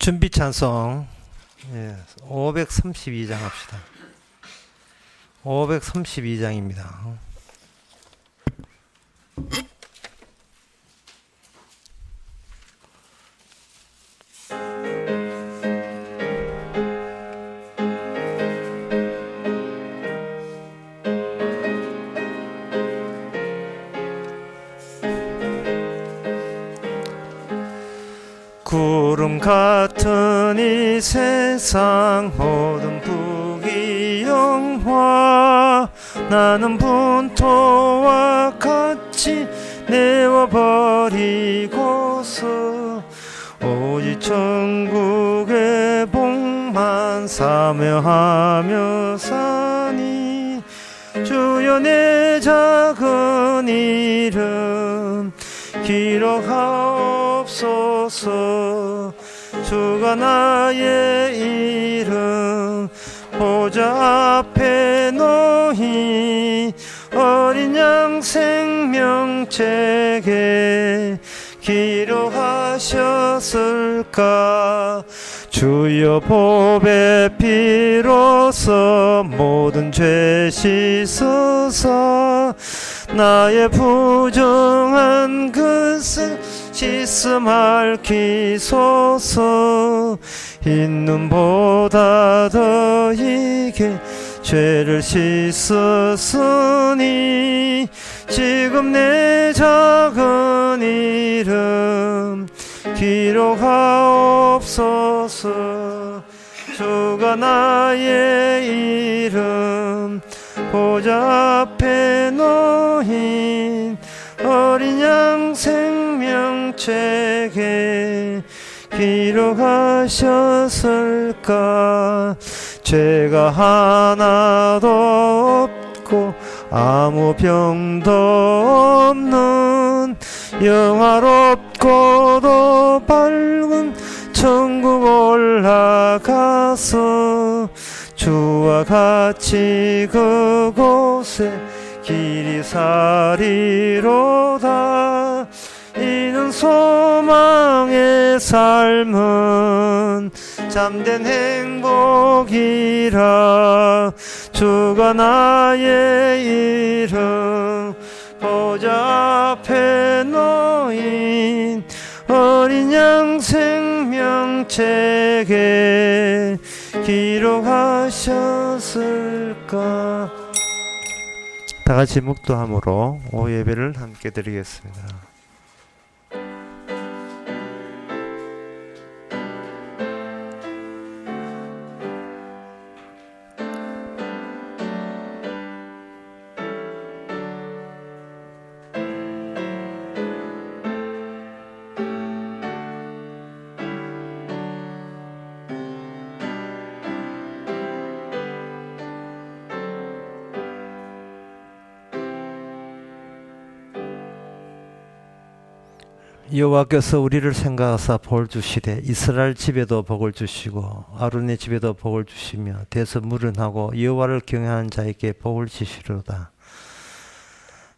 준비 찬송 532장 합시다. 532장입니다. 구름 같은 이 세상 모든 부귀영화 나는 분토와 같이 내어버리고서 오직 천국의 복만 사모하며 사니 주여 내 작은 이름 기록하옵소서. 주가 나의 이름 보좌 앞에 놓인 어린 양 생명책에 기록하셨을까. 주여 보배 피로써 모든 죄 씻으사 나의 부정한 것을 씻음할 기소서. 흰 눈보다 더 이게 죄를 씻었으니 지금 내 작은 이름 기록하옵소서. 주가 나의 이름 보좌 앞에 놓인 어린 양 생명책에 기록하셨을까. 죄가 하나도 없고 아무 병도 없는 영화롭고도 밝은 천국 올라가서 주와 같이 그곳에 길이 사리로다. 이는 소망의 삶은 참된 행복이라. 주가 나의 이름 보좌 앞에 놓인 어린 양 생명책에 기록하셨을까. 다 같이 묵도함으로 오예배를 함께 드리겠습니다. 여호와께서 우리를 생각하사 볼 주시되 이스라엘 집에도 복을 주시고 아론의 집에도 복을 주시며 대선무른하고 여호와를 경외하는 자에게 복을 주시리로다.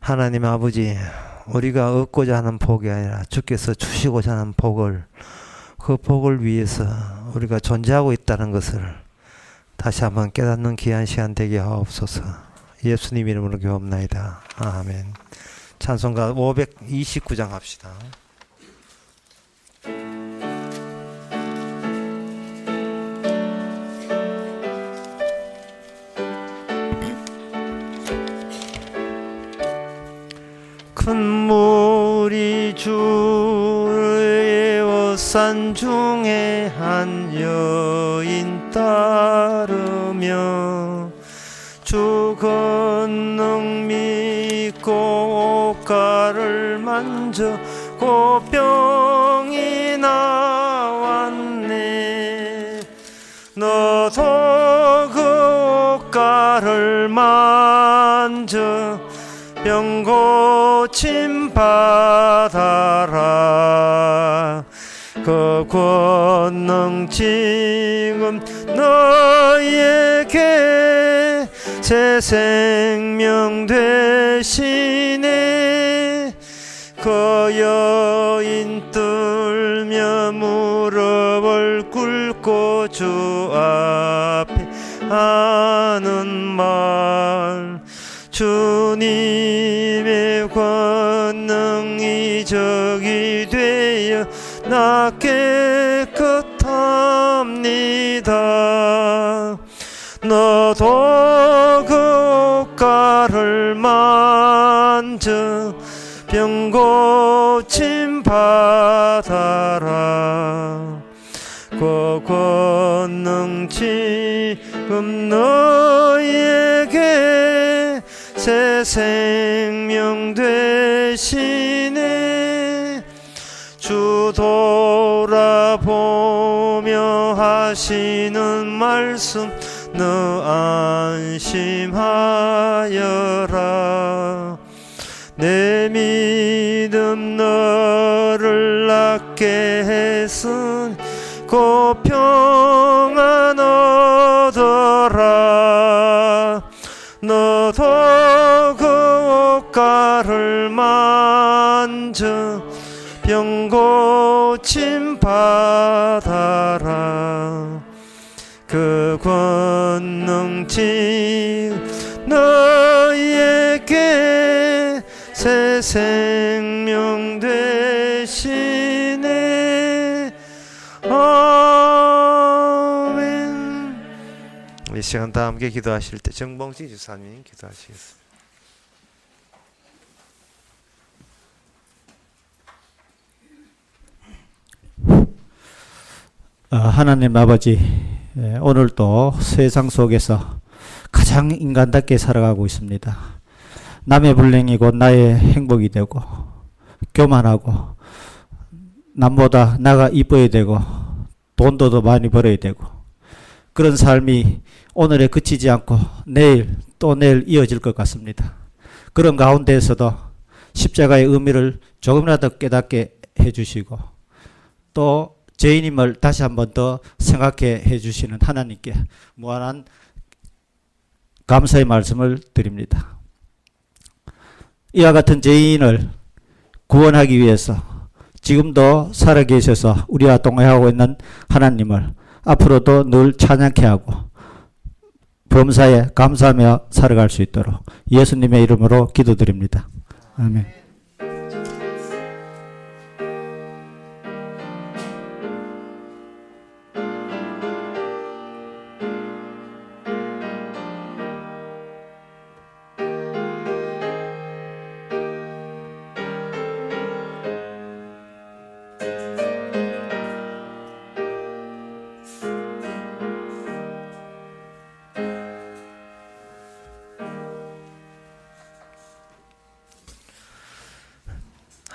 하나님 아버지, 우리가 얻고자 하는 복이 아니라 주께서 주시고자 하는 복을, 그 복을 위해서 우리가 존재하고 있다는 것을 다시 한번 깨닫는 귀한 시간 되게 하옵소서. 예수님 이름으로 기도합나이다. 아멘. 찬송가 529장 합시다. 큰 무리 주의 옷산 중에 한 여인 따르며 주 권능 믿고 옷가를 만져 고병이 나왔네. 너도 그 옷가를 만져 병 고침 받아라. 그 권능 지금 너희에게 새 생명 되시네. 그 여인 뚫며 무릎을 꿇 말고 주 앞에 하는 말. 주님의 권능이 적이 되어 나 깨끗합니다. 너도 그 옷가를 만져 병 고침 받아라. 그 권능 지금 너에게 새 생명 되시네. 주 돌아보며 하시는 말씀 너 안심하여라. 내 믿음 너를 낫게 했으니 곧 평안 얻어라. 너도 그 옷가를 만져 병 고침 받아라. 그 권능지 너희에게 새 생명 되시네. 아멘. 이 시간 다 함께 기도하실 때 정봉지 주사님 기도하시겠습니다. 하나님 아버지, 오늘도 세상 속에서 가장 인간답게 살아가고 있습니다. 남의 불행이 곧 나의 행복이 되고, 교만하고, 남보다 나가 이뻐야 되고, 돈도 더 많이 벌어야 되고, 그런 삶이 오늘에 그치지 않고 내일 또 내일 이어질 것 같습니다. 그런 가운데에서도 십자가의 의미를 조금이라도 깨닫게 해주시고, 또 죄인임을 다시 한 번 더 생각해 해주시는 하나님께 무한한 감사의 말씀을 드립니다. 이와 같은 죄인을 구원하기 위해서 지금도 살아계셔서 우리와 동행하고 있는 하나님을 앞으로도 늘 찬양케 하고 범사에 감사하며 살아갈 수 있도록 예수님의 이름으로 기도드립니다. 아멘.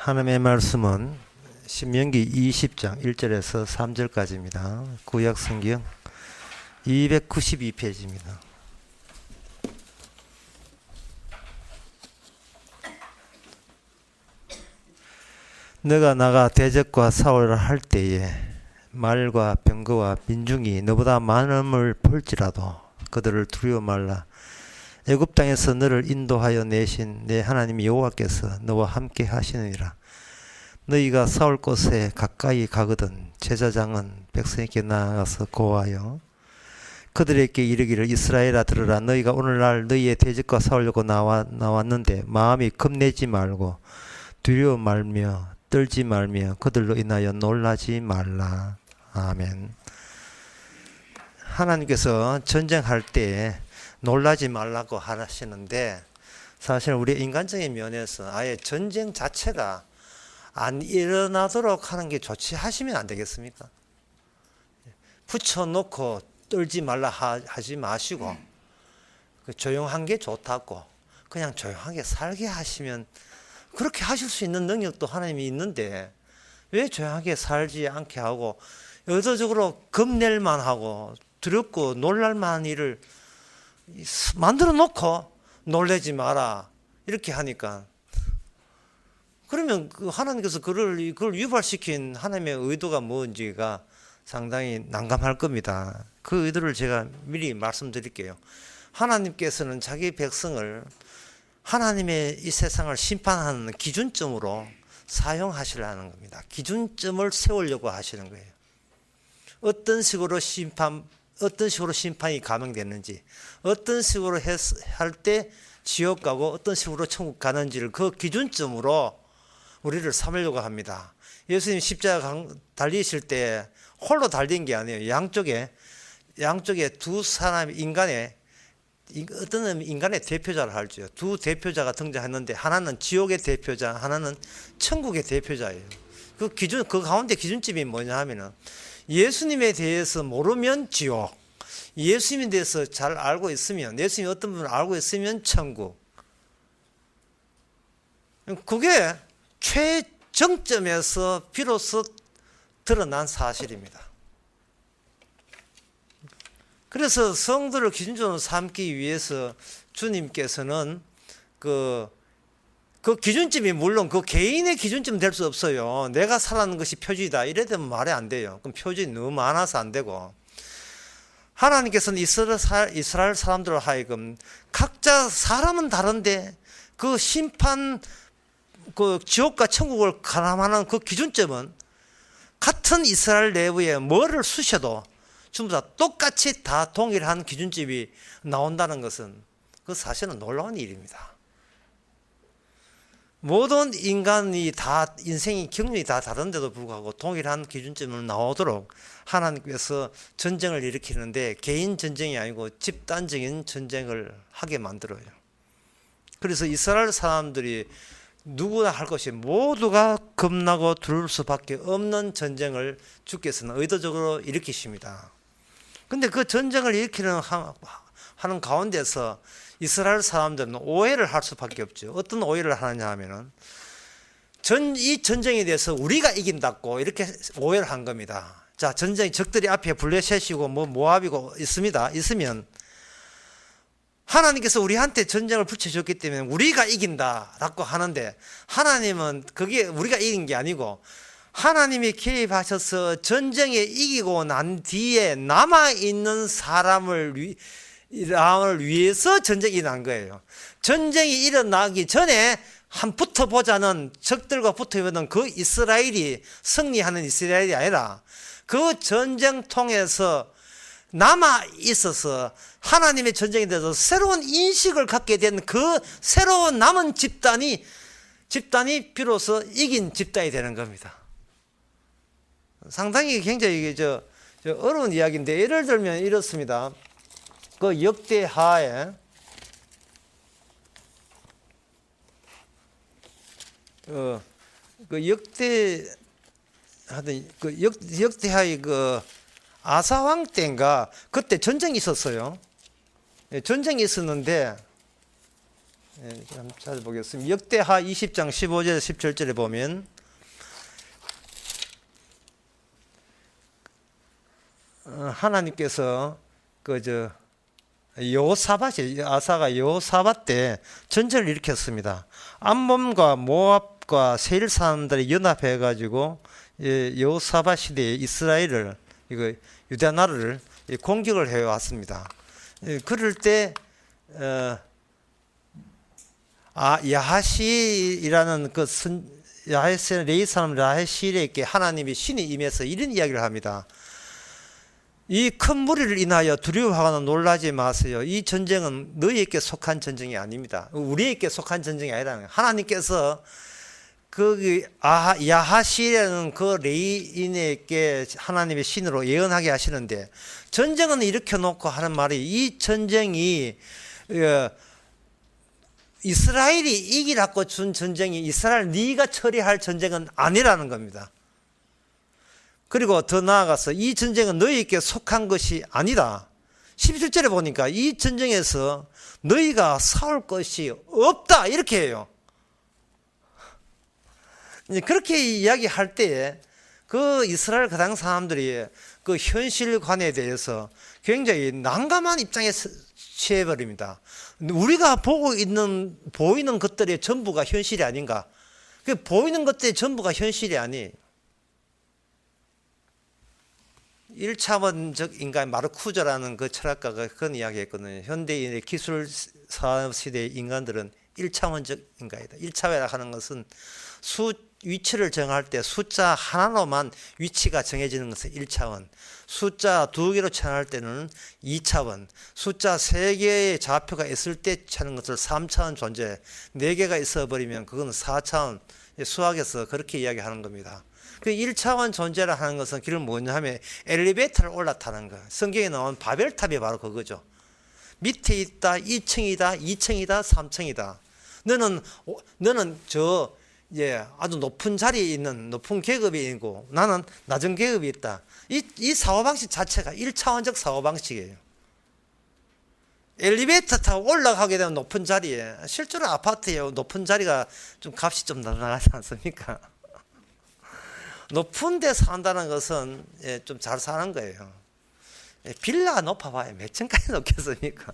하나님의 말씀은 신명기 20장 1절에서 3절까지입니다. 구약 성경 292페이지입니다. 너가 나가 대적과 싸우려 할 때에 말과 병거와 민중이 너보다 많음을 볼지라도 그들을 두려워 말라. 애굽 땅에서 너를 인도하여 내신 내 하나님 여호와께서 너와 함께 하시느니라. 너희가 싸울 곳에 가까이 가거든 제사장은 백성에게 나아가서 고하여 그들에게 이르기를 이스라엘아 들으라. 너희가 오늘날 너희의 대적과 싸우려고 나왔는데 마음이 겁내지 말고 두려워 말며 떨지 말며 그들로 인하여 놀라지 말라. 아멘. 하나님께서 전쟁할 때 놀라지 말라고 하시는데 사실 우리 인간적인 면에서 아예 전쟁 자체가 안 일어나도록 하는 게 좋지 하시면 안 되겠습니까? 붙여놓고 떨지 말라 하지 마시고 조용한 게 좋다고 그냥 조용하게 살게 하시면 그렇게 하실 수 있는 능력도 하나님이 있는데 왜 조용하게 살지 않게 하고 의도적으로 겁낼만 하고 두렵고 놀랄만한 일을 만들어 놓고 놀래지 마라 이렇게 하니까 그러면 그 하나님께서 그걸 유발시킨 하나님의 의도가 뭔지가 상당히 난감할 겁니다. 그 의도를 제가 미리 말씀드릴게요. 하나님께서는 자기 백성을 하나님의 이 세상을 심판하는 기준점으로 사용하시려는 겁니다. 기준점을 세우려고 하시는 거예요. 어떤 식으로 심판이 감행되는지, 어떤 식으로 할 때 지옥 가고 어떤 식으로 천국 가는지를 그 기준점으로 우리를 삼으려고 합니다. 예수님 십자가 달리실 때 홀로 달린 게 아니에요. 양쪽에 두 사람 어떤 인간의 대표자를 할지요. 두 대표자가 등장했는데 하나는 지옥의 대표자, 하나는 천국의 대표자예요. 그 가운데 기준점이 뭐냐 하면은 예수님에 대해서 모르면 지옥, 예수님에 대해서 잘 알고 있으면, 예수님이 어떤 분을 알고 있으면 천국. 그게 최정점에서 비로소 드러난 사실입니다. 그래서 성도를 기준점으로 삼기 위해서 주님께서는 그 기준점이 물론 그 개인의 기준점 될 수 없어요. 내가 살아가는 것이 표준이다. 이래 되면 말이 안 돼요. 그럼 표준이 너무 많아서 안 되고. 하나님께서는 이스라엘 사람들을 하여금 각자 사람은 다른데 그 심판, 그 지옥과 천국을 가늠하는 그 기준점은 같은 이스라엘 내부에 뭐를 쑤셔도 전부 다 똑같이 다 동일한 기준점이 나온다는 것은 그 사실은 놀라운 일입니다. 모든 인간이 다 인생이 경륜이 다 다른데도 불구하고 동일한 기준점을 나오도록 하나님께서 전쟁을 일으키는데 개인 전쟁이 아니고 집단적인 전쟁을 하게 만들어요. 그래서 이스라엘 사람들이 누구나 할 것이 모두가 겁나고 두려울 수밖에 없는 전쟁을 주께서는 의도적으로 일으키십니다. 근데 그 전쟁을 일으키는 하는 가운데서 이스라엘 사람들은 오해를 할 수밖에 없죠. 어떤 오해를 하느냐 하면은 이 전쟁에 대해서 우리가 이긴다고 이렇게 오해를 한 겁니다. 자, 전쟁 적들이 앞에 블레셋이고 모압이고 있으면 하나님께서 우리한테 전쟁을 붙여줬기 때문에 우리가 이긴다라고 하는데 하나님은 그게 우리가 이긴 게 아니고 하나님이 개입하셔서 전쟁에 이기고 난 뒤에 남아있는 사람을 위해서 전쟁이 난 거예요. 전쟁이 일어나기 전에 붙어보자는 적들과 붙어보는 그 이스라엘이 승리하는 이스라엘이 아니라 그 전쟁 통해서 남아 있어서 하나님의 전쟁에 대해서 새로운 인식을 갖게 된 그 새로운 남은 집단이 비로소 이긴 집단이 되는 겁니다. 상당히 굉장히 어려운 이야기인데 예를 들면 이렇습니다. 그 역대하에 역대하의 그 아사왕 때인가 그때 전쟁이 있었어요. 전쟁이 있었는데 한번 찾아보겠습니다. 역대하 20장 15절 17절에 보면 하나님께서 아사가 여호사밧 때 전쟁을 일으켰습니다. 암몬과 모압과 세일 사람들이 연합해 가지고 여호사밧 시대에 이스라엘을 유다 나라를 공격을 해 왔습니다. 그럴 때 야하시라는 레이 사람 야하시에게 하나님이 신이 임해서 이런 이야기를 합니다. 이 큰 무리를 인하여 두려워하거나 놀라지 마세요. 이 전쟁은 너희에게 속한 전쟁이 아닙니다. 우리에게 속한 전쟁이 아니라 하나님께서 야하시라는 그 레이인에게 하나님의 신으로 예언하게 하시는데 전쟁은 일으켜 놓고 하는 말이 이 전쟁이 이스라엘이 이기라고 준 전쟁이 이스라엘 네가 처리할 전쟁은 아니라는 겁니다. 그리고 더 나아가서 이 전쟁은 너희에게 속한 것이 아니다. 17절에 보니까 이 전쟁에서 너희가 싸울 것이 없다 이렇게 해요. 그렇게 이야기할 때에 그 이스라엘 그 당 사람들이 그 현실관에 대해서 굉장히 난감한 입장에 취해버립니다. 우리가 보이는 것들의 전부가 현실이 아닌가? 그 보이는 것들의 전부가 현실이 아니. 1차원적 인간 마르쿠저라는 그 철학가가 그런 이야기 했거든요. 현대인의 기술 사업 시대의 인간들은 1차원적 인간이다. 1차원이라 하는 것은 위치를 정할 때 숫자 하나로만 위치가 정해지는 것은 1차원, 숫자 2개로 찾을 때는 2차원, 숫자 3개의 좌표가 있을 때 찾는 것을 3차원 존재, 4개가 있어버리면 그건 4차원, 수학에서 그렇게 이야기하는 겁니다. 그 1차원 존재라 하는 것은 그게 뭐냐 하면 엘리베이터를 올라타는 거예요. 성경에 나온 바벨탑이 바로 그거죠. 밑에 있다, 2층이다, 2층이다, 3층이다. 너는 아주 높은 자리에 있는 높은 계급이 있고 나는 낮은 계급이 있다. 이 사고방식 자체가 1차원적 사고방식이에요. 엘리베이터 타고 올라가게 되면 높은 자리에, 실제로 아파트에 높은 자리가 좀 값이 좀 나가지 않습니까? 높은 데 산다는 것은 좀 잘 사는 거예요. 빌라가 높아봐야 몇 층까지 높겠습니까?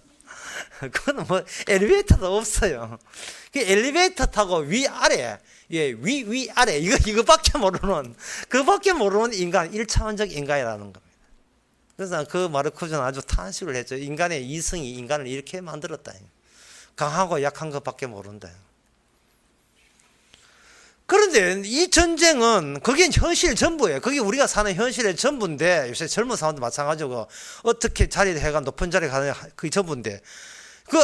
그거는 뭐 엘리베이터도 없어요. 그 엘리베이터 타고 위아래, 위아래 이거밖에 모르는, 그밖에 모르는 인간, 1차원적 인간이라는 겁니다. 그래서 그 마르크스는 아주 탄식을 했죠. 인간의 이성이 인간을 이렇게 만들었다. 강하고 약한 것밖에 모른다. 그런데 이 전쟁은 그게 현실 전부예요. 그게 우리가 사는 현실의 전부인데, 요새 젊은 사람도 마찬가지고 어떻게 자리를 해가 높은 자리에 가느냐 그게 전부인데, 그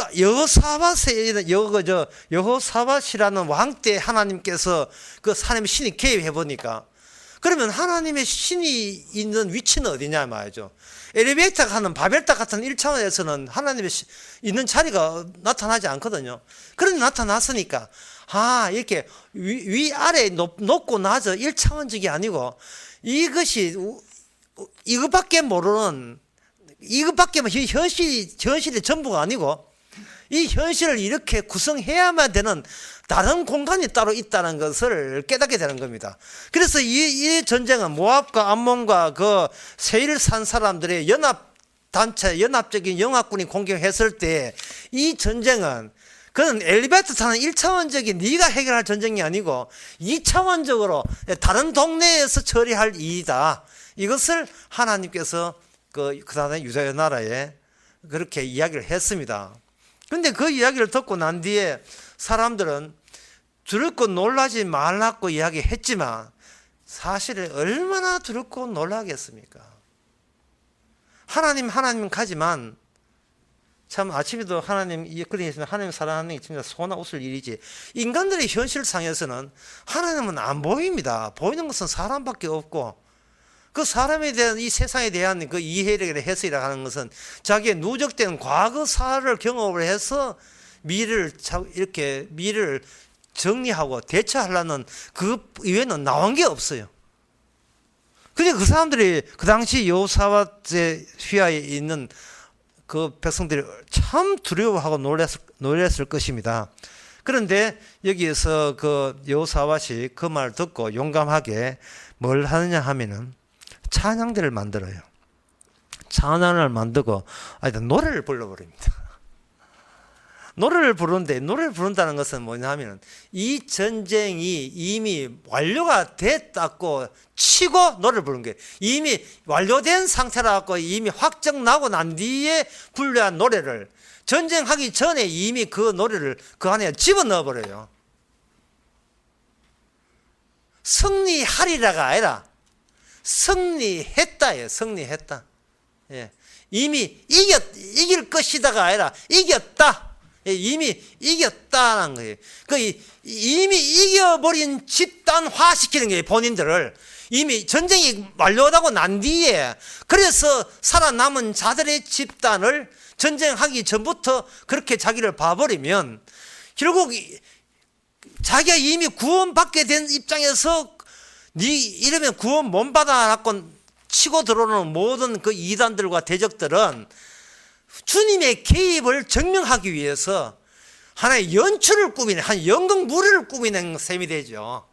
여호사밧이라는 왕 때 하나님께서 그 하나님의 신이 개입해 보니까, 그러면 하나님의 신이 있는 위치는 어디냐 말이죠. 엘리베이터가 하는 바벨탑 같은 1차원에서는 하나님의 있는 자리가 나타나지 않거든요. 그런데 나타났으니까 이렇게 위아래 높고 낮아 1차원적이 아니고, 이것밖에 모르는, 이것밖에 현실이 전부가 아니고, 이 현실을 이렇게 구성해야만 되는 다른 공간이 따로 있다는 것을 깨닫게 되는 겁니다. 그래서 이 전쟁은 모압과 암몬과 그 세일 산 사람들의 연합적인 영합군이 공격했을 때, 이 전쟁은 그건 엘리베이터 타는 1차원적인 네가 해결할 전쟁이 아니고 2차원적으로 다른 동네에서 처리할 일이다. 이것을 하나님께서 그 다음에 유다의 나라에 그렇게 이야기를 했습니다. 근데 그 이야기를 듣고 난 뒤에 사람들은 두렵고 놀라지 말라고 이야기했지만, 사실은 얼마나 두렵고 놀라겠습니까? 하나님 가지만, 참 아침에도 하나님 사랑하는 게 진짜 소나 웃을 일이지, 인간들의 현실상에서는 하나님은 안 보입니다. 보이는 것은 사람밖에 없고, 그 사람에 대한, 이 세상에 대한 그 이해력이나 해석이라고 하는 것은 자기의 누적된 과거사를 경험을 해서 미래를 정리하고 대처하려는 그 이외에는 나온 게 없어요. 그래서 그 사람들이 그 당시 여호사밧의 휘하에 있는 그 백성들이 참 두려워하고 놀랐을 것입니다. 그런데 여기에서 그 여호사밧이 그 말 듣고 용감하게 뭘 하느냐 하면은 찬양대를 만들어요. 찬양을 만들고 노래를 불러버립니다. 노래를 부른다는 것은 뭐냐 하면, 이 전쟁이 이미 완료가 됐다고 치고 노래를 부르는 거예요. 이미 완료된 상태라고 이미 확정나고 난 뒤에 불려한 노래를, 전쟁하기 전에 이미 그 노래를 그 안에 집어넣어 버려요. 승리하리라가 아니라 승리했다예요. 승리했다. 예. 이미 이길 것이다가 아니라 이겼다. 예. 이미 이겼다는 거예요. 이미 이겨버린 집단화시키는 거예요. 본인들을. 이미 전쟁이 완료하고 난 뒤에, 그래서 살아남은 자들의 집단을 전쟁하기 전부터 그렇게 자기를 봐버리면, 결국 자기가 이미 구원받게 된 입장에서 이러면 구원 못 받아놨고 치고 들어오는 모든 그 이단들과 대적들은 주님의 개입을 증명하기 위해서 하나의 연출을 꾸미는, 한 연극무리를 꾸미는 셈이 되죠.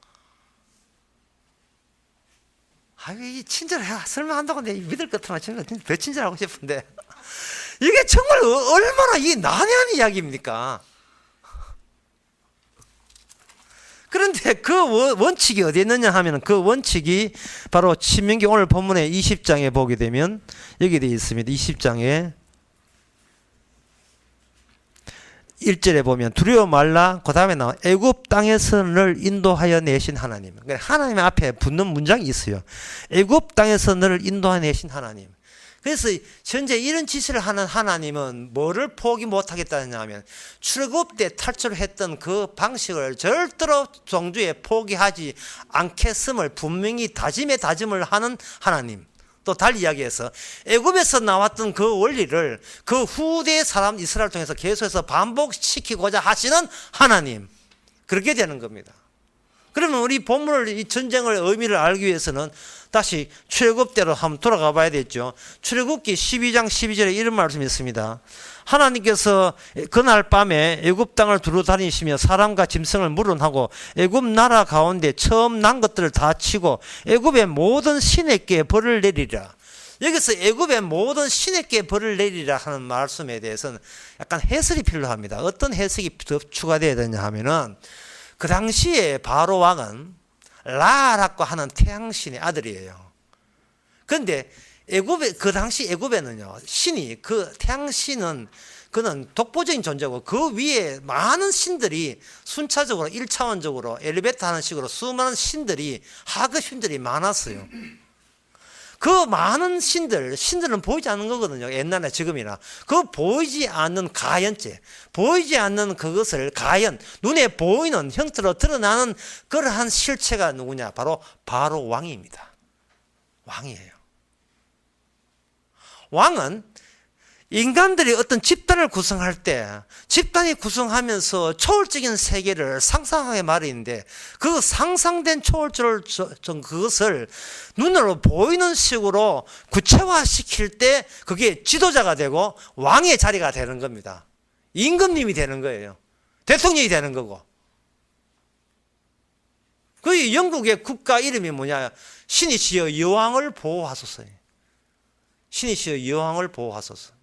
이 친절해. 설마 한다고 내 믿을 것 같으면 더 친절하고 싶은데, 이게 정말 얼마나 이 난해한 이야기입니까? 그런데 그 원칙이 어디에 있느냐 하면, 그 원칙이 바로 신명기 오늘 본문의 20장에 보게 되면 여기 되어 있습니다. 20장에 1절에 보면 두려워 말라. 그 다음에 나와 애굽 땅에서 너를 인도하여 내신 하나님. 그러니까 하나님 앞에 붙는 문장이 있어요. 애굽 땅에서 너를 인도하여 내신 하나님. 그래서 현재 이런 지시를 하는 하나님은 뭐를 포기 못하겠다냐 하면 출애굽 때 탈출했던 그 방식을 절대로 종주에 포기하지 않겠음을 분명히 다짐을 하는 하나님. 또 달리 이야기해서 애굽에서 나왔던 그 원리를 그 후대 사람 이스라엘 통해서 계속해서 반복시키고자 하시는 하나님. 그렇게 되는 겁니다. 그러면 우리 본문을 이 전쟁의 의미를 알기 위해서는 다시 출애굽대로 한번 돌아가 봐야 되죠. 출애굽기 12장 12절에 이런 말씀이 있습니다. 하나님께서 그날 밤에 애굽 땅을 두루 다니시며 사람과 짐승을 물은하고 애굽 나라 가운데 처음 난 것들을 다 치고 애굽의 모든 신에게 벌을 내리라. 여기서 애굽의 모든 신에게 벌을 내리라 하는 말씀에 대해서는 약간 해설이 필요합니다. 어떤 해석이 더 추가되어야 되냐 하면은 그 당시에 바로 왕은 라라고 하는 태양신의 아들이에요. 그런데 그 당시 애굽에는요, 신이, 그 태양신은 그는 독보적인 존재고 그 위에 많은 신들이 순차적으로 1차원적으로 엘리베이터 하는 식으로 수많은 신들이, 하급 신들이 많았어요. 그 많은 신들은 보이지 않는 거거든요. 옛날에 지금이나. 그 보이지 않는 가연체, 보이지 않는 그것을 가연, 눈에 보이는 형태로 드러나는 그러한 실체가 누구냐? 바로 왕입니다. 왕이에요. 왕은 인간들이 어떤 집단을 구성할 때 집단이 구성하면서 초월적인 세계를 상상하게 말인데 그 상상된 초월적 그것을 눈으로 보이는 식으로 구체화시킬 때 그게 지도자가 되고 왕의 자리가 되는 겁니다. 임금님이 되는 거예요. 대통령이 되는 거고. 그 영국의 국가 이름이 뭐냐? 신이시여 여왕을 보호하소서. 신이시여 여왕을 보호하소서.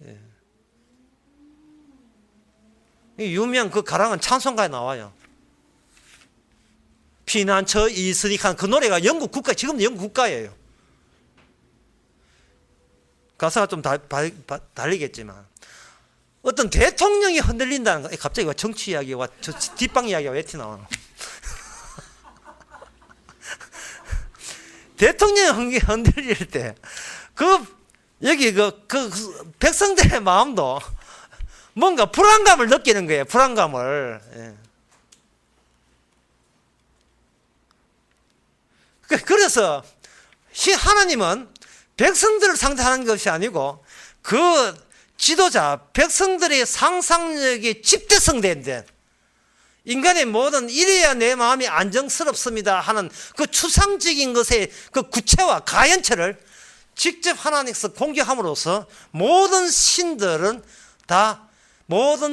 예. 유명 그 가랑은 찬송가에 나와요. 피난처 있으니까 그 노래가 영국 국가, 지금도 영국 국가예요. 가사가 좀 달리겠지만 어떤 대통령이 흔들린다는 거, 갑자기 왜 정치 이야기와 뒷방 이야기가 왜 튀나오나? 대통령이 흔들릴 때 여기 백성들의 마음도 뭔가 불안감을 느끼는 거예요. 불안감을. 예. 그래서 하나님은 백성들을 상대하는 것이 아니고 그 지도자, 백성들의 상상력이 집대성된 인간의 모든 이래야 내 마음이 안정스럽습니다 하는 그 추상적인 것의 그 구체화, 가연체를 직접 하나님께서 공개함으로써 모든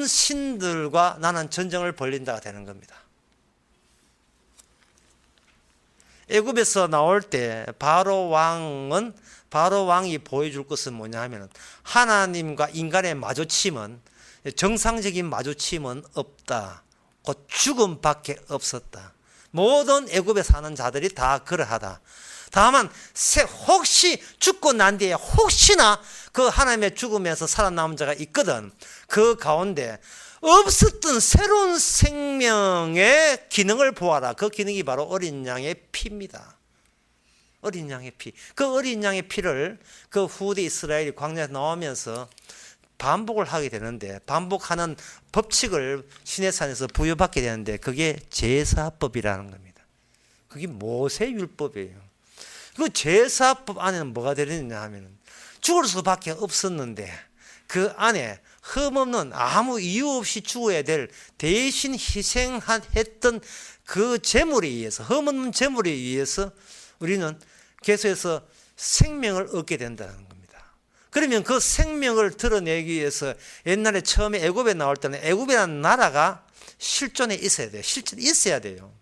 신들과 나는 전쟁을 벌린다가 되는 겁니다. 애굽에서 나올 때 바로 왕이 보여줄 것은 뭐냐 하면 하나님과 인간의 마주침은 정상적인 마주침은 없다. 곧 죽음밖에 없었다. 모든 애굽에 사는 자들이 다 그러하다. 다만 혹시 죽고 난 뒤에 혹시나 그 하나님의 죽음에서 살아남은 자가 있거든. 그 가운데 없었던 새로운 생명의 기능을 보아라. 그 기능이 바로 어린 양의 피입니다. 어린 양의 피. 그 어린 양의 피를 그 후대 이스라엘이 광야에서 나오면서 반복을 하게 되는데, 반복하는 법칙을 시내산에서 부여받게 되는데 그게 제사법이라는 겁니다. 그게 모세율법이에요. 그 제사법 안에는 뭐가 들어있느냐 하면 죽을 수밖에 없었는데 그 안에 흠없는 아무 이유 없이 죽어야 될 대신 희생했던 그 제물에 의해서, 흠없는 제물에 의해서 우리는 계속해서 생명을 얻게 된다는 겁니다. 그러면 그 생명을 드러내기 위해서 옛날에 처음에 애굽에 나올 때는 애굽이라는 나라가 실존에 있어야 돼요. 실존에 있어야 돼요.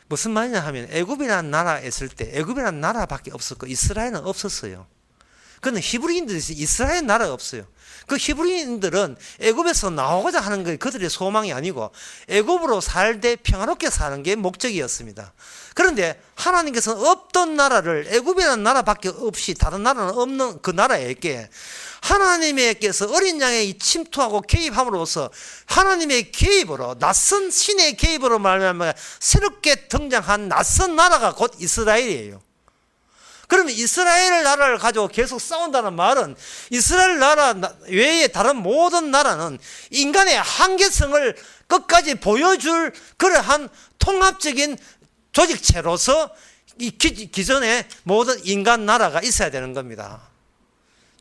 무슨 말이냐 하면 애굽이라는 나라에 있을 때 애굽이라는 나라밖에 없었고 이스라엘은 없었어요. 그는 히브리인들이 이스라엘 나라가 없어요. 그 히브리인들은 애굽에서 나오고자 하는 게 그들의 소망이 아니고 애굽으로 살되 평화롭게 사는 게 목적이었습니다. 그런데 하나님께서는 없던 나라를 애굽이라는 나라밖에 없이 다른 나라는 없는 그 나라에게 하나님께서 어린 양에 침투하고 개입함으로써 하나님의 개입으로 낯선 신의 개입으로 말하면 새롭게 등장한 낯선 나라가 곧 이스라엘이에요. 그러면 이스라엘 나라를 가지고 계속 싸운다는 말은 이스라엘 나라 외에 다른 모든 나라는 인간의 한계성을 끝까지 보여줄 그러한 통합적인 조직체로서 이 기존의 모든 인간 나라가 있어야 되는 겁니다.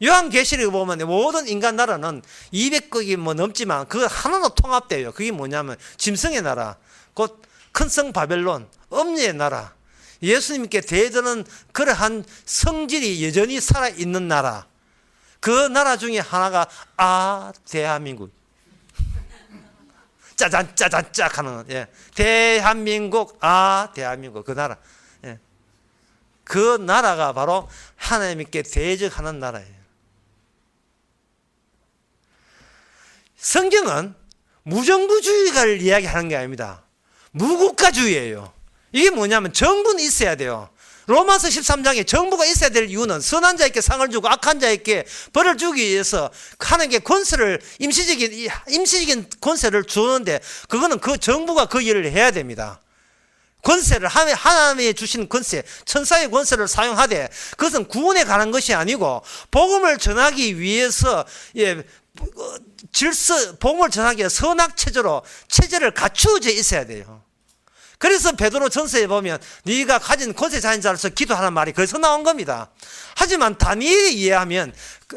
요한계시록에 보면 모든 인간 나라는 200국이 뭐 넘지만 그 하나로 통합돼요. 그게 뭐냐면 짐승의 나라, 곧 큰 성 바벨론, 엄리의 나라, 예수님께 대드는 그러한 성질이 여전히 살아있는 나라, 그 나라 중에 하나가 대한민국. 짜잔 짜잔 짝 하는, 예. 대한민국, 대한민국 그 나라, 예. 그 나라가 바로 하나님께 대적하는 나라예요. 성경은 무정부주의를 이야기하는 게 아닙니다. 무국가주의예요. 이게 뭐냐면 정부는 있어야 돼요. 로마서 13장에 정부가 있어야 될 이유는 선한 자에게 상을 주고 악한 자에게 벌을 주기 위해서 하나님께 권세를 임시적인 권세를 주는데 그거는 그 정부가 그 일을 해야 됩니다. 권세를 하나님이 주신 권세, 천사의 권세를 사용하되 그것은 구원에 관한 것이 아니고 복음을 전하기 위해서 복음을 전하기 위해 선악체제로 체제를 갖추어져 있어야 돼요. 그래서 베드로 전서에 보면 네가 가진 권세 자인 자로서 기도하는 말이 거기서 나온 겁니다. 하지만 다니엘에 의하면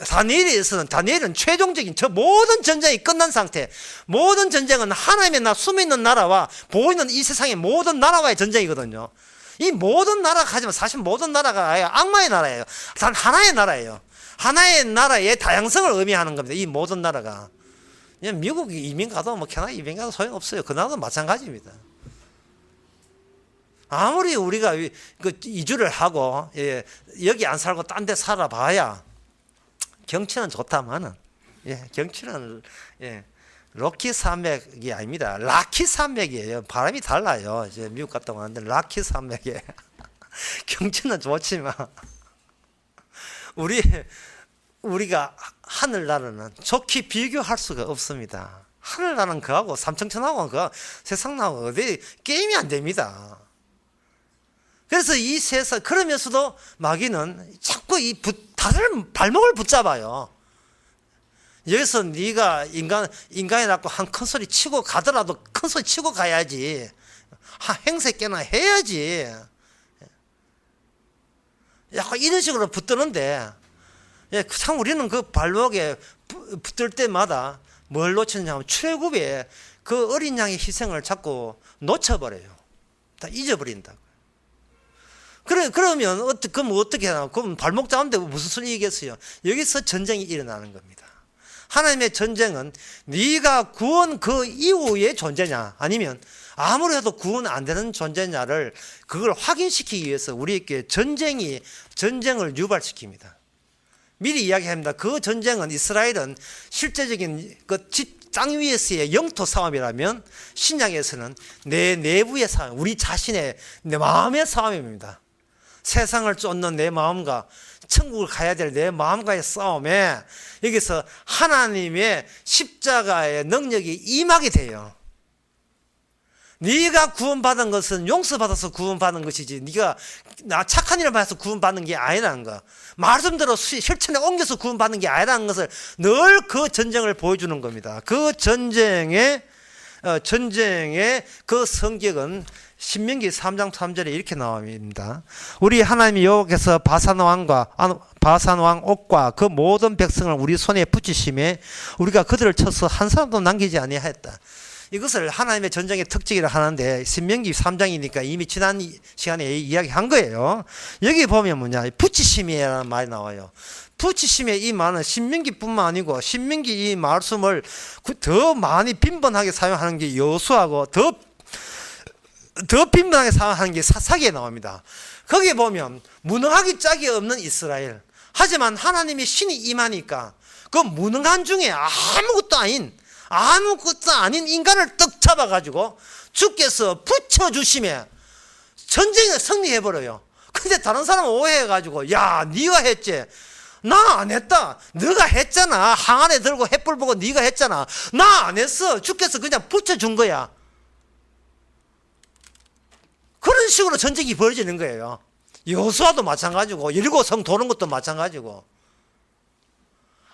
다니엘은 최종적인 저 모든 전쟁이 끝난 상태, 모든 전쟁은 하나님의 나라, 숨있는 나라와 보이는 이 세상의 모든 나라와의 전쟁이거든요. 이 모든 나라가 하지만 사실 모든 나라가 아예 악마의 나라예요. 단 하나의 나라예요. 하나의 나라의 다양성을 의미하는 겁니다. 이 모든 나라가. 그냥 미국 이민 가도 캐나다 이민 가도 소용없어요. 그 나라도 마찬가지입니다. 아무리 우리가 이주를 하고 여기 안 살고 딴 데 살아봐야 경치는 좋다마는 경치는 로키 산맥이 아닙니다. 라키 산맥이에요. 바람이 달라요. 이제 미국 갔다 왔는데 라키 산맥에 경치는 좋지만 우리가 하늘나라는 좋게 비교할 수가 없습니다. 하늘나라는 그하고 삼청천하고 그 세상나라고 어디 게임이 안 됩니다. 그래서 이 세상, 그러면서도 마귀는 자꾸 다들 발목을 붙잡아요. 여기서 네가 인간이 낳고 한 큰 소리 치고 가더라도 큰 소리 치고 가야지. 행세 깨나 해야지. 약간 이런 식으로 붙드는데, 참 우리는 그 발목에 붙들 때마다 뭘 놓쳤냐면 출애굽에 그 어린 양의 희생을 자꾸 놓쳐버려요. 다 잊어버린다. 그러면 어떻게 하나? 그럼 발목 잡는데 무슨 소리겠어요? 여기서 전쟁이 일어나는 겁니다. 하나님의 전쟁은 네가 구원 그 이후의 존재냐 아니면 아무리 해도 구원 안 되는 존재냐를 그걸 확인시키기 위해서 우리에게 전쟁을 유발시킵니다. 미리 이야기합니다. 그 전쟁은 이스라엘은 실제적인 땅 위에서의 영토 싸움이라면 신약에서는 내 내부의 싸움, 우리 자신의 내 마음의 싸움입니다. 세상을 쫓는 내 마음과 천국을 가야 될 내 마음과의 싸움에 여기서 하나님의 십자가의 능력이 임하게 돼요. 네가 구원받은 것은 용서받아서 구원받은 것이지 네가 착한 일을 받아서 구원받는 게 아니라는 거, 말씀대로 실천에 옮겨서 구원받는 게 아니라는 것을 늘 그 전쟁을 보여주는 겁니다. 그 전쟁의 그 성격은 신명기 3장 3절에 이렇게 나옵니다. 우리 하나님이 여호와께서 바산 왕 옥과 그 모든 백성을 우리 손에 붙이심에 우리가 그들을 쳐서 한 사람도 남기지 아니하였다. 이것을 하나님의 전쟁의 특징이라 하는데 신명기 3장이니까 이미 지난 시간에 이야기한 거예요. 여기 보면 뭐냐, 붙이심이라는 말이 나와요. 붙이심의 이 말은 신명기뿐만 아니고 신명기 이 말씀을 더 많이 빈번하게 사용하는 게 여호수아고 더 빈번하게 사용하는 게 사사기에 나옵니다. 거기에 보면 무능하기 짝이 없는 이스라엘, 하지만 하나님의 신이 임하니까 그 무능한 중에 아무것도 아닌 인간을 떡 잡아가지고 주께서 붙여주시면 전쟁에 승리해버려요. 근데 다른 사람은 오해해가지고 야 네가 했지, 나 안 했다, 네가 했잖아, 항아리 들고 햇불 보고 네가 했잖아, 나 안 했어, 주께서 그냥 붙여준 거야. 그런 식으로 전쟁이 벌어지는 거예요. 여호수아도 마찬가지고 여리고성 도는 것도 마찬가지고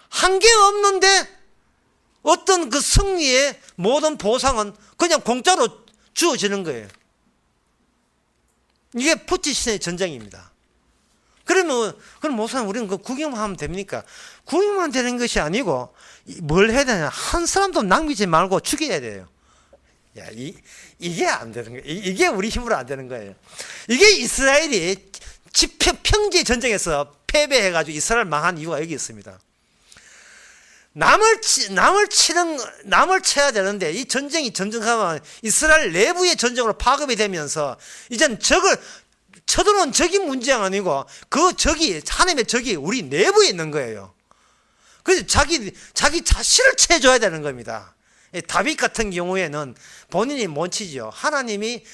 한 게 없는데 어떤 그 승리의 모든 보상은 그냥 공짜로 주어지는 거예요. 이게 푸치신의 전쟁입니다. 그럼 목사님 우리는 그 구경만 하면 됩니까? 구경만 되는 것이 아니고 뭘 해야 되냐, 한 사람도 남기지 말고 죽여야 돼요. 야, 이게 안 되는 거예요. 이게 우리 힘으로 안 되는 거예요. 이게 이스라엘이 평지 전쟁에서 패배해가지고 이스라엘 망한 이유가 여기 있습니다. 남을 쳐야 되는데 이 전쟁이 점점 이스라엘 내부의 전쟁으로 파급이 되면서 이젠 적을 쳐들어온 적이 문제가 아니고 그 적이, 하나님의 적이 우리 내부에 있는 거예요. 그래서 자기 자신을 채줘야 되는 겁니다. 다윗 같은 경우에는 본인이 못 치죠. 하나님이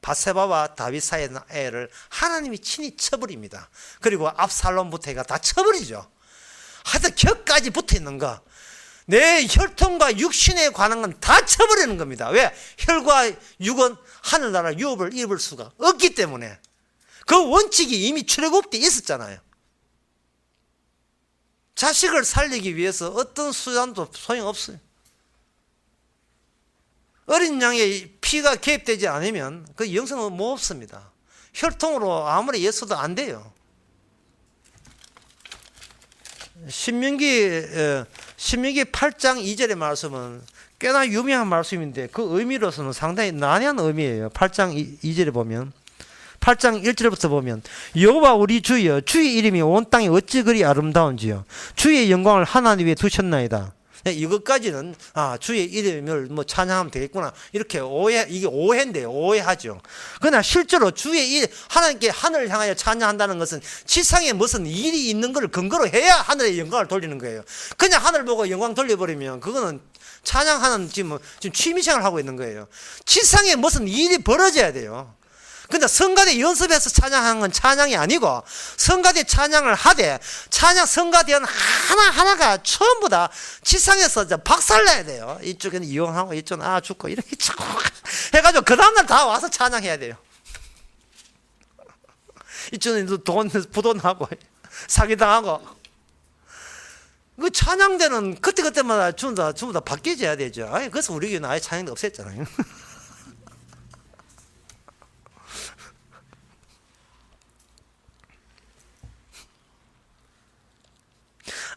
바세바와 다윗 사이의 애를 하나님이 친히 쳐버립니다. 그리고 압살롬부터 해가 다 쳐버리죠. 하여튼 격까지 붙어 있는 거, 내 혈통과 육신에 관한 건 다 쳐버리는 겁니다. 왜? 혈과 육은 하늘나라 유업을 입을 수가 없기 때문에. 그 원칙이 이미 출애굽 때 있었잖아요. 자식을 살리기 위해서 어떤 수단도 소용없어요. 어린 양의 피가 개입되지 않으면 그 영생은 뭐 없습니다. 혈통으로 아무리 예서도 안 돼요. 신명기 8장 2절의 말씀은 꽤나 유명한 말씀인데 그 의미로서는 상당히 난해한 의미예요. 8장 2절에 보면, 8장 1절부터 보면, 여호와 우리 주여, 주의 이름이 온 땅에 어찌 그리 아름다운지요, 주의 영광을 하나님 위에 두셨나이다. 이것까지는 주의 이름을 뭐 찬양하면 되겠구나, 이렇게 이게 오해인데요. 오해하죠. 그러나 실제로 주의 일, 하나님께 하늘을 향하여 찬양한다는 것은 지상에 무슨 일이 있는 걸 근거로 해야 하늘의 영광을 돌리는 거예요. 그냥 하늘 보고 영광 돌려버리면 그거는 찬양하는 지금 취미생활을 하고 있는 거예요. 지상에 무슨 일이 벌어져야 돼요. 근데 성가대 연습해서 찬양하는 건 찬양이 아니고, 성가대 찬양을 하되 성가대는 하나하나가 전부 다 지상에서 박살나야 돼요. 이쪽에는 이용하고 이쪽은 죽고 이렇게 자꾸 해가지고 그 다음날 다 와서 찬양해야 돼요. 이쪽은 부도나고 사기당하고. 그 찬양대는 그때마다 전부 다 바뀌어져야 되죠. 그래서 우리 교회는 아예 찬양대 없앴잖아요.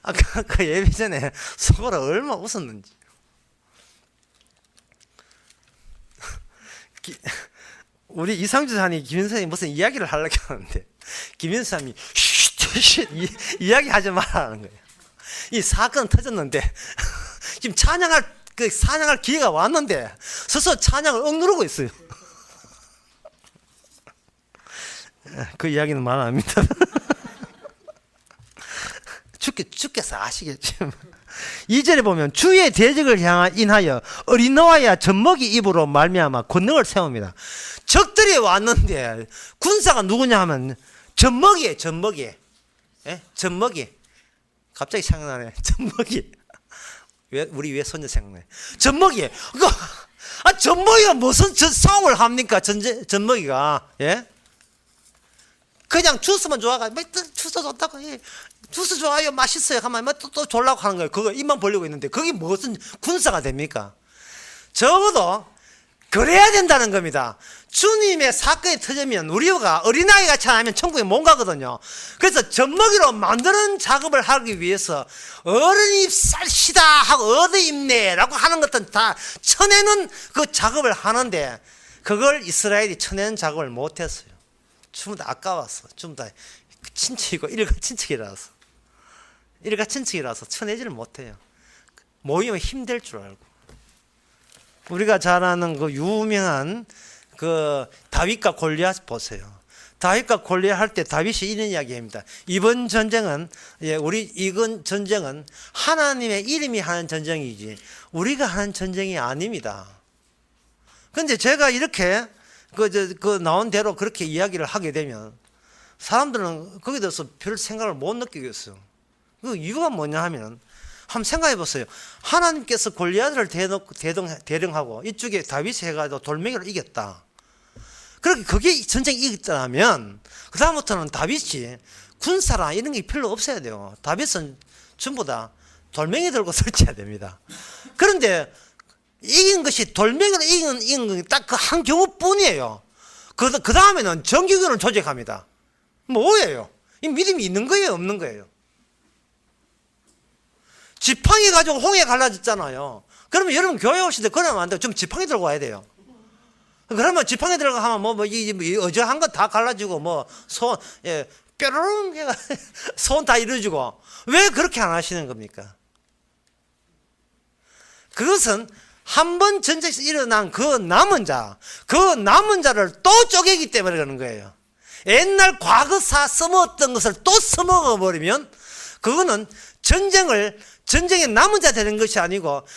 아까 그 예배 전에 속으로 얼마나 웃었는지. 우리 이상주 사님이 김인선이 무슨 이야기를 하려고 하는데 김인선이 이야기 하지 말라는 거예요. 이 사건 터졌는데 지금 찬양할 기회가 왔는데 서서 찬양을 억누르고 있어요. 그 이야기는 말 안 합니다. 주께서 아시겠죠. 2절에 보면 주의 대적을 인하여 어린노아야 젖먹이 입으로 말미암아 권능을 세웁니다. 적들이 왔는데 군사가 누구냐 하면 젖먹이에요. 젖먹이. 예? 젖먹이. 갑자기 생각나네. 젖먹이. 우리 왜 손녀 생각나네. 젖먹이. 젖먹이가 무슨 싸움을 합니까? 젖먹이가. 예? 그냥 주스만 좋아가. 주스 좋다고 해. 주스 좋아요, 맛있어요 하면 또 졸라고 하는 거예요. 그거 입만 벌리고 있는데 그게 무슨 군사가 됩니까? 적어도 그래야 된다는 겁니다. 주님의 사건이 터지면 우리가 어린아이 같이 안 하면 천국에 못 가거든요. 그래서 젖먹이로 만드는 작업을 하기 위해서 어른이 쌀시다 하고 어디 입네 라고 하는 것들은 다 쳐내는 그 작업을 하는데 그걸 이스라엘이 쳐내는 작업을 못했어요. 전부 다 아까웠어. 전부 다 친척이고 일가 친척이라서 쳐내지를 못해요. 모이면 힘들 줄 알고. 우리가 잘 아는 그 유명한 그 다윗과 골리앗 보세요. 다윗과 골리앗 할 때 다윗이 이런 이야기합니다. 이번 전쟁은 이건 전쟁은 하나님의 이름이 하는 전쟁이지 우리가 하는 전쟁이 아닙니다. 그런데 제가 이렇게 그 나온 대로 그렇게 이야기를 하게 되면 사람들은 거기에 대해서 별 생각을 못 느끼겠어요. 그 이유가 뭐냐 하면 한번 생각해 보세요. 하나님께서 골리앗을 대령하고 이쪽에 다윗이 해가지고 돌멩이로 이겼다. 그렇게 그게 전쟁이 이겼다면 그 다음부터는 다윗이 군사나 이런 게 별로 없어야 돼요. 다윗은 전부 다 돌멩이 들고 설치해야 됩니다. 그런데 이긴 것이 돌멩이로 이긴 건 딱 그 한 경우뿐이에요. 그 다음에는 정규군을 조직합니다. 뭐예요? 이 믿음이 있는 거예요, 없는 거예요? 지팡이 가지고 홍해 갈라졌잖아요. 그러면 여러분 교회 오실 때 그러면 안 돼요. 좀 지팡이 들고 와야 돼요. 그러면 지팡이 들고 하면 어저한 거 다 갈라지고 뾰로롱 해가 손 다 이루어지고 왜 그렇게 안 하시는 겁니까? 그것은 한 번 전쟁에서 일어난 그 남은 자를 또 쪼개기 때문에 그러는 거예요. 옛날 과거사 써먹었던 것을 또 써먹어 버리면 그거는 전쟁의 남은 자 되는 것이 아니고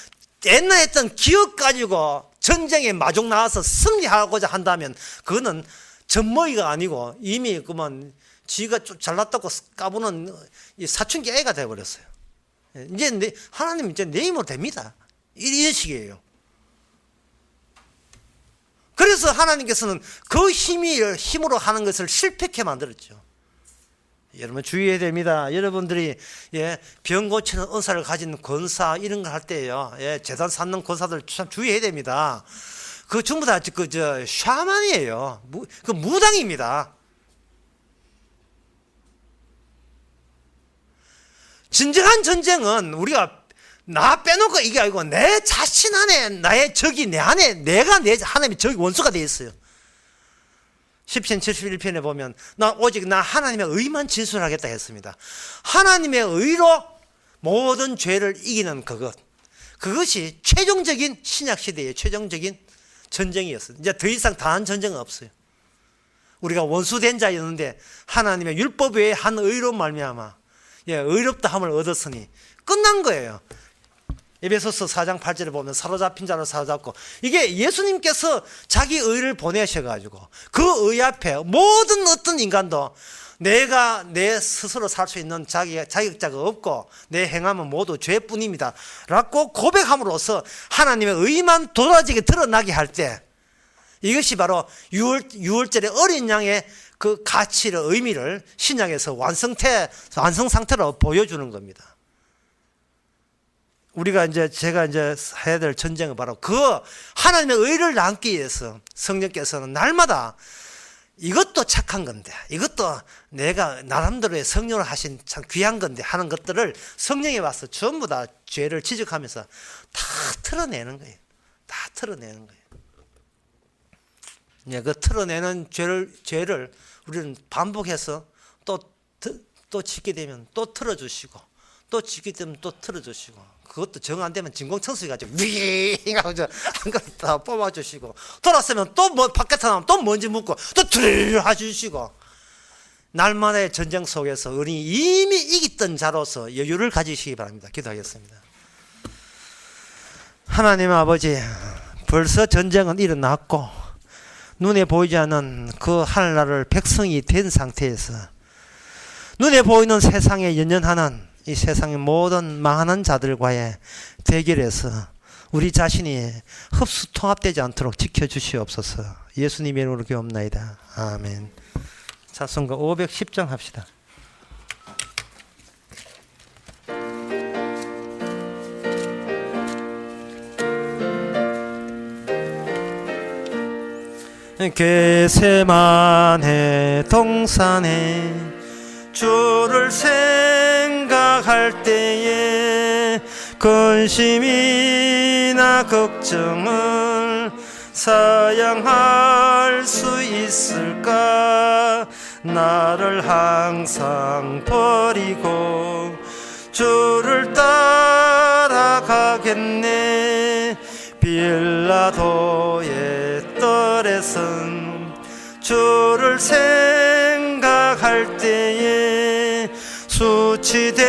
옛날에 했던 기억 가지고 전쟁에 마중 나와서 승리하고자 한다면 그거는 젖먹이가 아니고 이미 그만 지가 좀 잘났다고 까부는 사춘기 애가 되어버렸어요. 이제 하나님 이제 내 힘으로 됩니다. 이런 식이에요. 그래서 하나님께서는 그 힘으로 하는 것을 실패케 만들었죠. 여러분 주의해야 됩니다. 여러분들이 병 고치는 은사를 가진 권사 이런 걸 할 때요, 재단 쌓는 권사들 참 주의해야 됩니다. 그 전부 다 샤만이에요. 그 무당입니다. 진정한 전쟁은 우리가 나 빼놓고 이게 아니고 내 자신 안에 나의 적이 내 안에 내가 내 하나님의 적이 원수가 되어 있어요. 시편 71편에 보면 오직 나 하나님의 의만 진술하겠다 했습니다. 하나님의 의로 모든 죄를 이기는 그것이 최종적인 신약시대의 최종적인 전쟁이었어요. 이제 더 이상 다른 전쟁은 없어요. 우리가 원수된 자였는데 하나님의 율법 외에 한 의로 말미암아 의롭다 함을 얻었으니 끝난 거예요. 에베소서 4장 8절에 보면 사로잡힌 자를 사로잡고 이게 예수님께서 자기 의를 보내셔가지고 그 의 앞에 모든 어떤 인간도 내가 내 스스로 살 수 있는 자격자가 없고 내 행함은 모두 죄뿐입니다 라고 고백함으로써 하나님의 의만 도라지게 드러나게 할 때 이것이 바로 6월절의 어린 양의 그 가치를 의미를 신약에서 완성 상태로 보여주는 겁니다. 제가 해야 될 전쟁은 바로 그 하나님의 의를 남기 위해서 성령께서는 날마다 이것도 착한 건데 이것도 내가 나름대로의 성령을 하신 참 귀한 건데 하는 것들을 성령에 와서 전부 다 죄를 지적하면서 다 털어내는 거예요. 다 털어내는 거예요. 그 털어내는 죄를 우리는 반복해서 또 짓게 되면 또 털어주시고 또 짓게 되면 또 털어주시고 그것도 정 안 되면 진공청소기 가지고 윙 하고 한 걸 다 뽑아주시고 돌았으면 또 밖에 나오면 또 먼지 묻고 또 드르르 해주시고 날마다의 전쟁 속에서 우리 이미 이겼던 자로서 여유를 가지시기 바랍니다. 기도하겠습니다. 하나님 아버지, 벌써 전쟁은 일어났고 눈에 보이지 않는 그 하늘나라를 백성이 된 상태에서 눈에 보이는 세상에 연연하는 이 세상의 모든 망하는 자들과의 대결에서 우리 자신이 흡수 통합되지 않도록 지켜주시옵소서. 예수님의 이름으로 기도합나이다. 아멘. 찬송가 510장 합시다. 겟세마네 동산에 주를 생각할 때에 근심이나 걱정을 사양할 수 있을까? 나를 항상 버리고 주를 따라가겠네. 빌라도의 뜰에선 주를 생각할 때에 수치됨과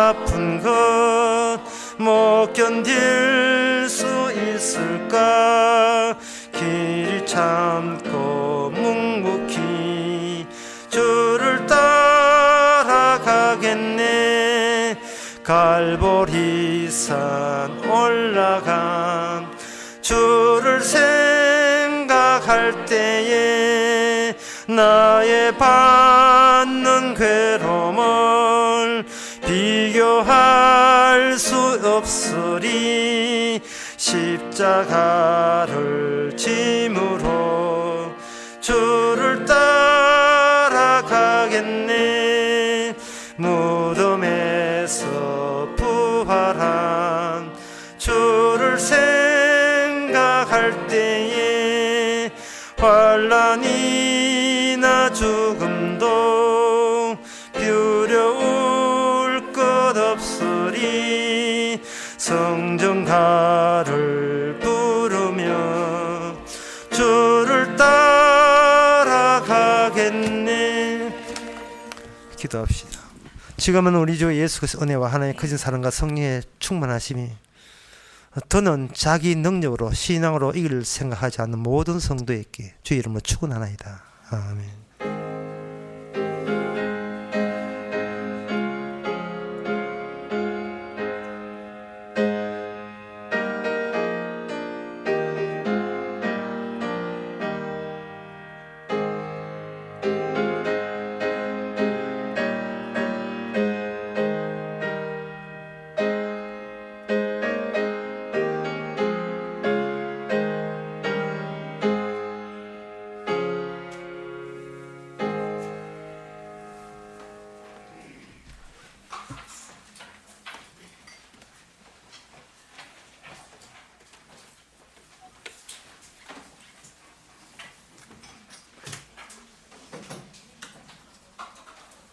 아픈 것 못 견딜 수 있을까? 길 참고 묵묵히 주를 따라가겠네. 갈보리산 올라간 주를 생각할 때에 나의 받는 괴로움을 비교할 수 없으리. 십자가를 짐으로 주를 따라가겠네. 무덤에서 부활한 주를 생각할 때에 환난이나 죽음도 두려울 것 없으리. 성전가를 부르며 주를 따라가겠네. 기도합시다. 지금은 우리 주 예수 그리스도의 은혜와 하나님의 크신 사랑과 성령의 충만하심이 더는 자기 능력으로 신앙으로 이길 생각하지 않는 모든 성도에게 주의 이름으로 축원하나이다. 아멘.